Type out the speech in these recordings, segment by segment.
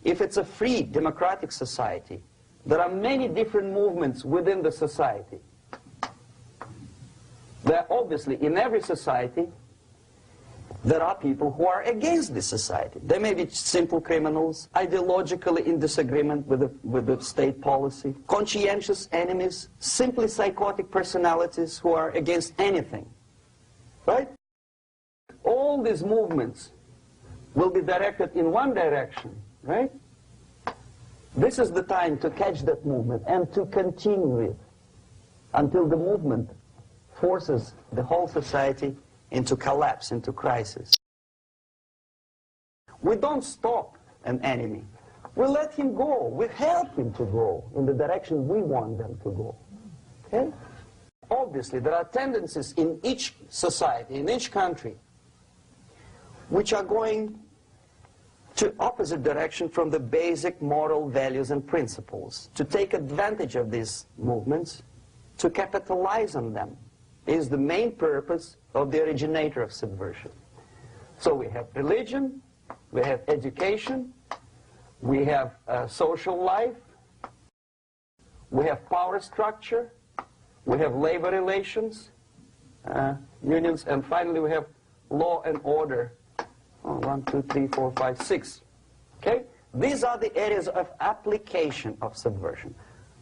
if it's a free democratic society, there are many different movements within the society. There are obviously, in every society, there are people who are against this society. They may be simple criminals, ideologically in disagreement with the state policy, conscientious enemies, simply psychotic personalities who are against anything. Right? All these movements will be directed in one direction, right? This is the time to catch that movement and to continue it until the movement forces the whole society into collapse, into crisis. We don't stop an enemy. We let him go. We help him to go in the direction we want them to go. Okay? Obviously, there are tendencies in each society, in each country, which are going to opposite direction from the basic moral values and principles. To take advantage of these movements, to capitalize on them, is the main purpose of the originator of subversion. So we have religion, we have education, we have social life, we have power structure, we have labor relations, unions, and finally we have law and order. 1, 2, 3, 4, 5, 6. Okay? These are the areas of application of subversion.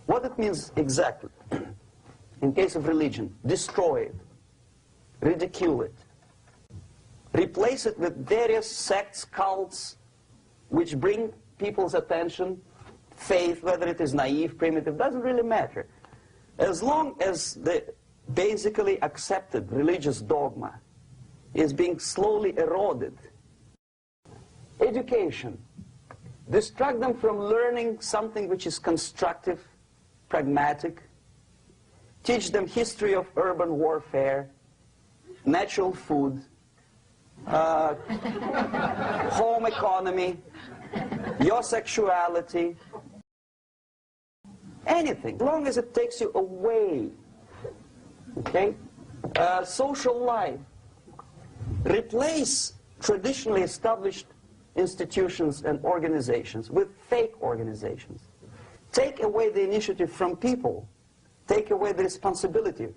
What it means exactly? In case of religion, destroy it, ridicule it, replace it with various sects, cults, which bring people's attention, faith, whether it is naive, primitive, doesn't really matter. As long as the basically accepted religious dogma is being slowly eroded. Education. Distract them from learning something which is constructive, pragmatic. Teach them history of urban warfare, natural food, home economy, your sexuality, anything, as long as it takes you away. Okay? Social life. Replace traditionally established institutions and organizations with fake organizations. Take away the initiative from people. Take away the responsibility.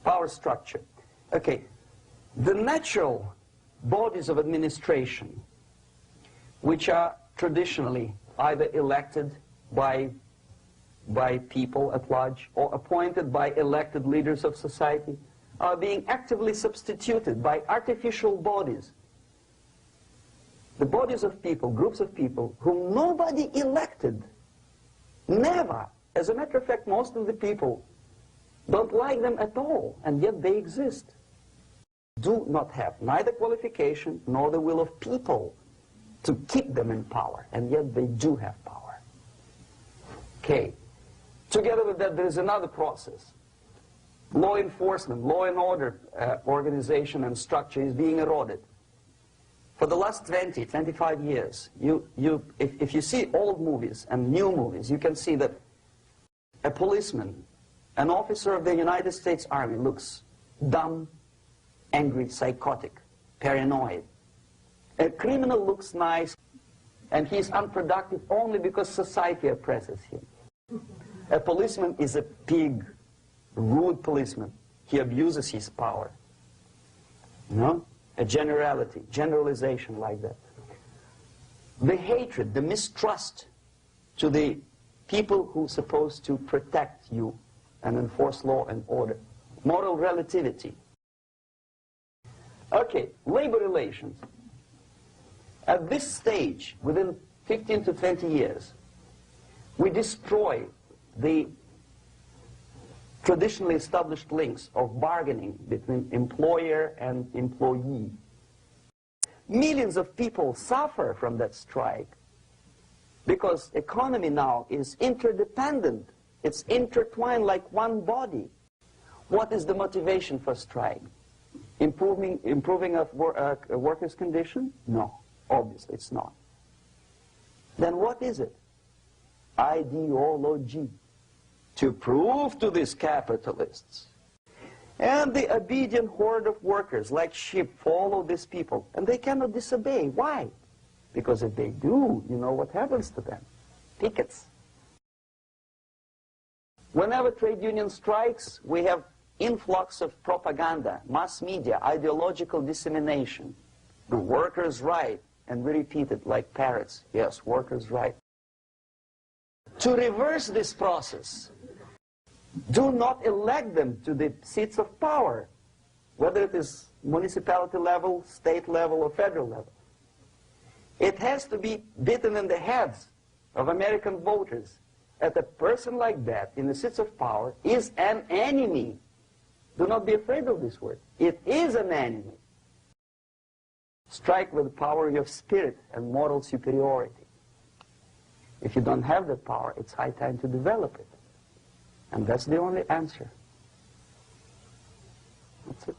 Power structure. Okay, the natural bodies of administration, which are traditionally either elected by people at large or appointed by elected leaders of society, are being actively substituted by artificial bodies. The bodies of people, groups of people, whom nobody elected. Never. As a matter of fact, most of the people don't like them at all, and yet they exist. Do not have neither qualification nor the will of people to keep them in power, and yet they do have power. Okay. Together with that, there is another process. Law enforcement, law and order organization and structure is being eroded. For the last 20, 25 years, if you see old movies and new movies, you can see that a policeman, an officer of the United States Army, looks dumb, angry, psychotic, paranoid. A criminal looks nice, and he's unproductive only because society oppresses him. A policeman is a pig, rude policeman. He abuses his power. No? A generality, generalization like that. The hatred, the mistrust to the people who are supposed to protect you and enforce law and order. Moral relativity. Okay, labor relations. At this stage, within 15 to 20 years, we destroy the traditionally established links of bargaining between employer and employee. Millions of people suffer from that strike because economy now is interdependent. It's intertwined like one body. What is the motivation for strike? Improving of workers' condition? No, obviously it's not. Then what is it? Ideology. To prove to these capitalists. And the obedient horde of workers, like sheep, follow these people. And they cannot disobey. Why? Because if they do, you know what happens to them. Pickets. Whenever trade union strikes, we have influx of propaganda, mass media, ideological dissemination. The workers' right, and we repeat it like parrots. Yes, workers' right. To reverse this process, do not elect them to the seats of power, whether it is municipality level, state level, or federal level. It has to be beaten in the heads of American voters that a person like that in the seats of power is an enemy. Do not be afraid of this word. It is an enemy. Strike with the power of spirit and moral superiority. If you don't have that power, it's high time to develop it. And that's the only answer. That's it.